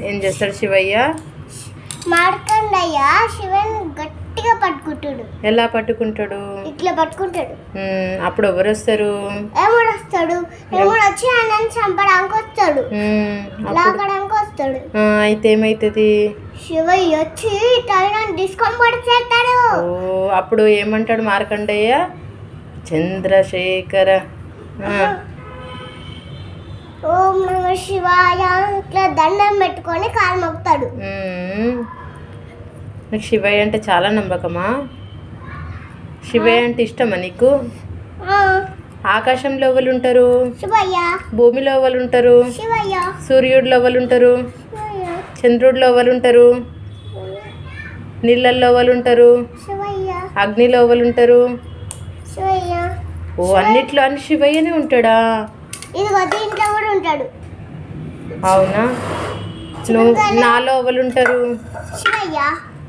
ఏం చేస్తాడు శివయ్య? మార్కండయ్య శివన్ గట్టిగా పట్టుకుంటాడు. ఎలా పట్టుకుంటాడు? ఇట్లా పట్టుకుంటాడు. అప్పుడు ఎవరు వస్తారు? ఏముడు వస్తాడు. ఏముడు వచ్చి ఆయన చంపడానికి వస్తాడు, లాగడానికి వస్తాడు. అయితే ఏమైతుంది? శివయ్య వచ్చి ఆయన డిస్కంఫర్ట్ చేస్తాడు. అప్పుడు ఏమంటాడు మార్కండయ్య? చంద్రశేఖర ఓం నమ శివాయ ఇట్లా దండం పెట్టుకొని కాలు మొక్కుతాడు. నీకు శివయ్య అంటే చాలా నమ్మకమా? శివయ్య అంటే ఇష్టమా నీకు? ఆకాశంలో ఎవరు ఉంటారు? శివయ్య. భూమిలో ఎవరు ఉంటారు? శివయ్య. సూర్యుడిలో ఎవరు ఉంటారు? చంద్రుడిలో ఎవరు ఉంటారు? నీళ్ళల్లో ఎవరు ఉంటారు? శివయ్య. అగ్నిలో ఎవరు ఉంటారు? శివయ్య. ఓ అన్నిట్లో అన్ని శివయ్యనే ఉంటాడా? ఇదిగో దీంట్లో కూడా ఉంటాడు. అవునా? నువ్వు నాలో ఎవరు ఉంటారు? శివయ్య.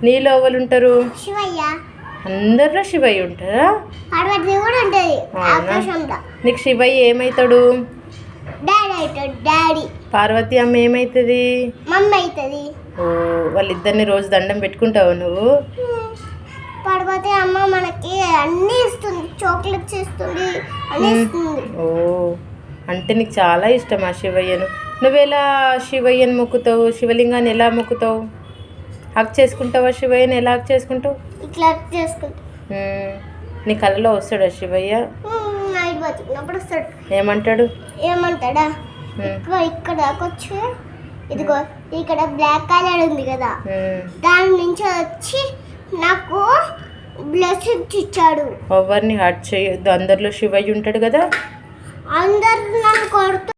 నీలో ఎవరు ఉంటారు? శివయ్య. అందరిలో శివయ్య ఉంటారా? పార్వతి కూడా ఉంటుంది ఆకాశంలో. నీకు శివయ్య ఏమవుతాడు? డాడీ అవుతాడు. డాడీ. పార్వతి అమ్మ ఏమవుతుంది? మమ్మీ అవుతుంది. ఓ వాళ్ళిద్దరిని రోజు దండం పెట్టుకుంటావు నువ్వు? పార్వతి అమ్మ మనకి అన్నీ ఇస్తుంది, చాక్లెట్స్ ఇస్తుంది, అన్నీ ఇస్తుంది. ఓ అంటే నీకు చాలా ఇష్టం ఆ శివయ్యను. నువ్వెలా శివయ్యను మొక్కుతావు? శివలింగాన్ని ఎలా మొక్కుతావు? హక్ చేసుకుంటావా? శివయ్యని ఎలా హక్ చేసుకుంటావు? ఇట్లా చేసుకుంటా. నీ కళ్ళలో వస్తాడా శివయ్య? నైట్ బతుకున్నప్పుడు వస్తాడు. ఏమంటాడు? ఏమంటాడా? ఇక్కడ వచ్చి ఇదిగో ఇక్కడ బ్లాక్ కలర్ ఉంది కదా, దాని నుంచి వచ్చి నాకు బ్లెస్సింగ్స్ ఇచ్చాడు. ఎవరిని హర్ట్ చేయొద్దు, అందరిలో శివయ్య ఉంటాడు కదా. అందరు నన్ను కొడుతూ